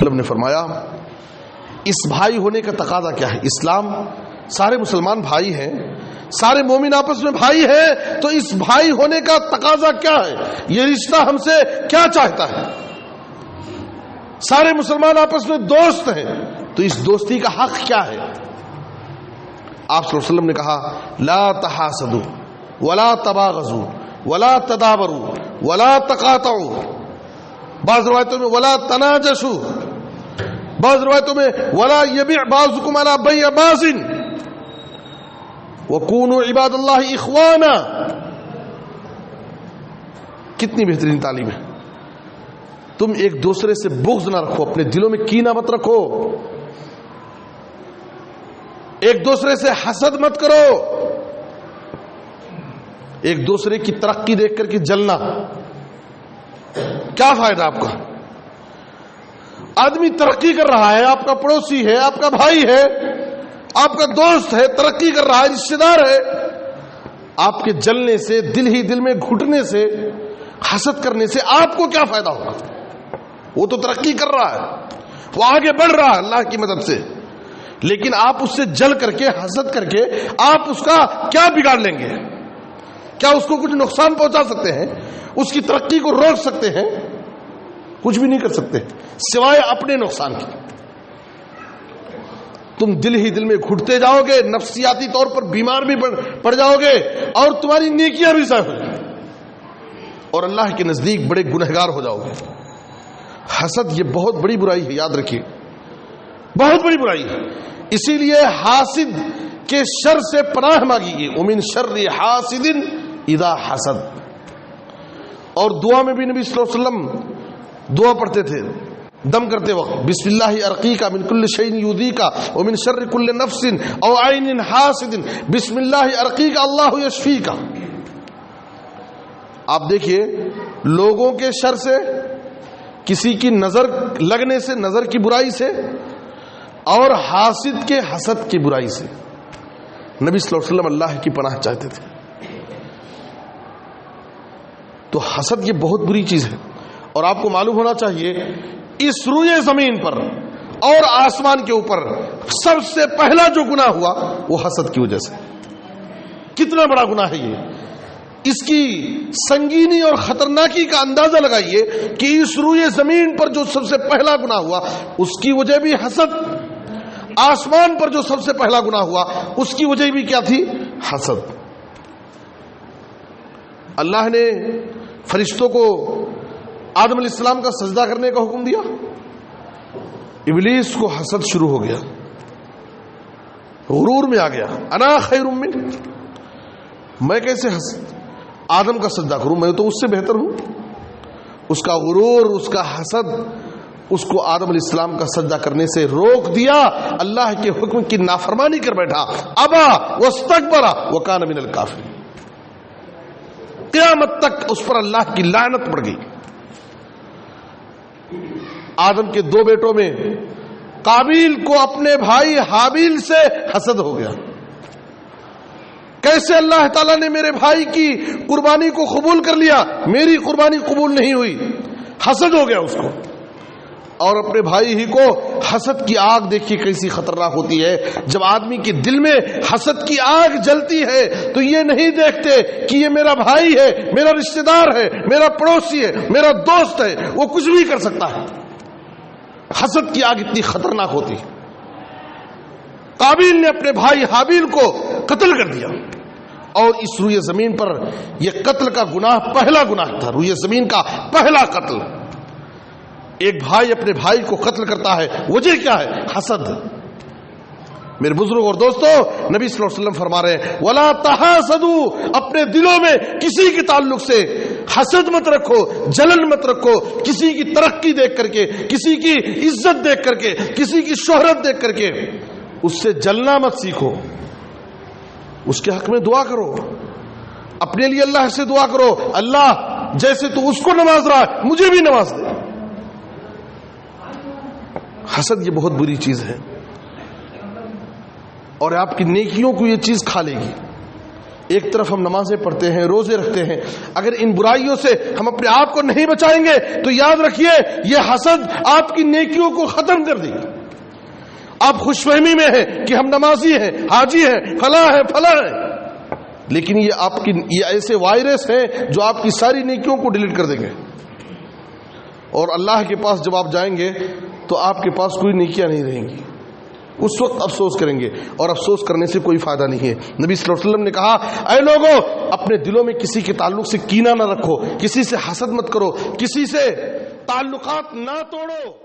وسلم نے فرمایا اس بھائی ہونے کا تقاضا کیا ہے؟ اسلام سارے مسلمان بھائی ہیں، سارے مومن آپس میں بھائی ہیں، تو اس بھائی ہونے کا تقاضا کیا ہے؟ یہ رشتہ ہم سے کیا چاہتا ہے؟ سارے مسلمان آپس میں دوست ہیں، تو اس دوستی کا حق کیا ہے؟ آپ صلی اللہ علیہ وسلم نے کہا لا تحاسدوا ولا تباغضوا ولا تدابروا ولا تقاطعوا، بعض روایتوں میں ولا تناجشوا، بعض روایتوں میں ولا یبیع بعضکم علی بیع بعض وکونوا عباد اللہ اخوانا۔ کتنی بہترین تعلیم ہے! تم ایک دوسرے سے بغض نہ رکھو، اپنے دلوں میں کینہ مت رکھو، ایک دوسرے سے حسد مت کرو، ایک دوسرے کی ترقی دیکھ کر کے جلنا کیا فائدہ آپ کا؟ آدمی ترقی کر رہا ہے، آپ کا پڑوسی ہے، آپ کا بھائی ہے، آپ کا دوست ہے، ترقی کر رہا ہے، رشتہ دار ہے، آپ کے جلنے سے، دل ہی دل میں گھٹنے سے، حسد کرنے سے آپ کو کیا فائدہ ہوگا؟ وہ تو ترقی کر رہا ہے، وہ آگے بڑھ رہا ہے اللہ کی مدد سے، لیکن آپ اس سے جل کر کے، حسد کر کے آپ اس کا کیا بگاڑ لیں گے؟ کیا اس کو کچھ نقصان پہنچا سکتے ہیں؟ اس کی ترقی کو روک سکتے ہیں؟ کچھ بھی نہیں کر سکتے سوائے اپنے نقصان کی۔ تم دل ہی دل میں گھٹتے جاؤ گے، نفسیاتی طور پر بیمار بھی پڑ جاؤ گے، اور تمہاری نیکیاں بھی ضائع ہو جائیں گی، اور اللہ کے نزدیک بڑے گنہگار ہو جاؤ گے۔ حسد یہ بہت بڑی برائی ہے، یاد رکھیے، بہت بڑی برائی ہے۔ اسی لیے حاسد کے شر سے پناہ مانگیے، ومن شر حاسد اذا حسد۔ اور دعا میں بھی نبی صلی اللہ علیہ وسلم دعا پڑھتے تھے دم کرتے وقت، بسم اللہ ارقیکا من کل شیء یؤذیکا ومن شر کل نفس او عین حاسد بسم اللہ ارقیکا اللہ یشفیکا۔ آپ دیکھیے، لوگوں کے شر سے، کسی کی نظر لگنے سے، نظر کی برائی سے، اور حاسد کے حسد کی برائی سے نبی صلی اللہ علیہ وسلم اللہ کی پناہ چاہتے تھے۔ تو حسد یہ بہت بری چیز ہے، اور آپ کو معلوم ہونا چاہیے اس روئے زمین پر اور آسمان کے اوپر سب سے پہلا جو گناہ ہوا وہ حسد کی وجہ سے۔ کتنا بڑا گناہ ہے یہ! اس کی سنگینی اور خطرناکی کا اندازہ لگائیے کہ اس روئے زمین پر جو سب سے پہلا گناہ ہوا اس کی وجہ بھی حسد، آسمان پر جو سب سے پہلا گناہ ہوا اس کی وجہ بھی کیا تھی؟ حسد۔ اللہ نے فرشتوں کو آدم علیہ السلام کا سجدہ کرنے کا حکم دیا، ابلیس کو حسد شروع ہو گیا، غرور میں آ گیا، انا خیر من، میں کیسے آدم کا سجدہ کروں، میں تو اس سے بہتر ہوں۔ اس کا غرور، اس کا حسد اس کو آدم علیہ السلام کا سجدہ کرنے سے روک دیا، اللہ کے حکم کی نافرمانی کر بیٹھا، ابا واستکبر وکان من الکافرین۔ قیامت تک اس پر اللہ کی لعنت پڑ گئی۔ آدم کے دو بیٹوں میں قابیل کو اپنے بھائی حابیل سے حسد ہو گیا، کیسے اللہ تعالیٰ نے میرے بھائی کی قربانی کو قبول کر لیا، میری قربانی قبول نہیں ہوئی، حسد ہو گیا اس کو۔ اور اپنے بھائی ہی کو حسد کی آگ دیکھیے کیسی خطرناک ہوتی ہے۔ جب آدمی کے دل میں حسد کی آگ جلتی ہے تو یہ نہیں دیکھتے کہ یہ میرا بھائی ہے، میرا رشتہ دار ہے، میرا پڑوسی ہے، میرا دوست ہے، وہ کچھ بھی کر سکتا ہے۔ حسد کی آگ اتنی خطرناک ہوتی ہے۔ قابیل نے اپنے بھائی حابیل کو قتل کر دیا، اور اس روئے زمین پر یہ قتل کا گناہ پہلا گناہ تھا، روئے زمین کا پہلا قتل۔ ایک بھائی اپنے بھائی کو قتل کرتا ہے، وجہ کیا ہے؟ حسد۔ میرے بزرگ اور دوستو، نبی صلی اللہ علیہ وسلم فرما رہے ہیں وَلَا تَحَاسَدُوا، اپنے دلوں میں کسی کے تعلق سے حسد مت رکھو، جلن مت رکھو، کسی کی ترقی دیکھ کر کے، کسی کی عزت دیکھ کر کے، کسی کی شہرت دیکھ کر کے اس سے جلنا مت سیکھو، اس کے حق میں دعا کرو، اپنے لیے اللہ سے دعا کرو، اللہ جیسے تو اس کو نواز رہا ہے مجھے بھی نواز دے۔ حسد یہ بہت بری چیز ہے، اور آپ کی نیکیوں کو یہ چیز کھا لے گی، ایک طرف ہم نمازیں پڑھتے ہیں، روزے رکھتے ہیں، اگر ان برائیوں سے ہم اپنے آپ کو نہیں بچائیں گے تو یاد رکھیے یہ حسد آپ کی نیکیوں کو ختم کر دے گی۔ آپ خوش فہمی میں ہیں کہ ہم نمازی ہیں، حاجی ہیں، فلاں ہے، لیکن یہ ایسے وائرس ہیں جو آپ کی ساری نیکیوں کو ڈیلیٹ کر دیں گے، اور اللہ کے پاس جب آپ جائیں گے تو آپ کے پاس کوئی نیکیاں نہیں رہیں گی۔ اس وقت افسوس کریں گے، اور افسوس کرنے سے کوئی فائدہ نہیں ہے۔ نبی صلی اللہ علیہ وسلم نے کہا اے لوگوں، اپنے دلوں میں کسی کے تعلق سے کینہ نہ رکھو، کسی سے حسد مت کرو، کسی سے تعلقات نہ توڑو۔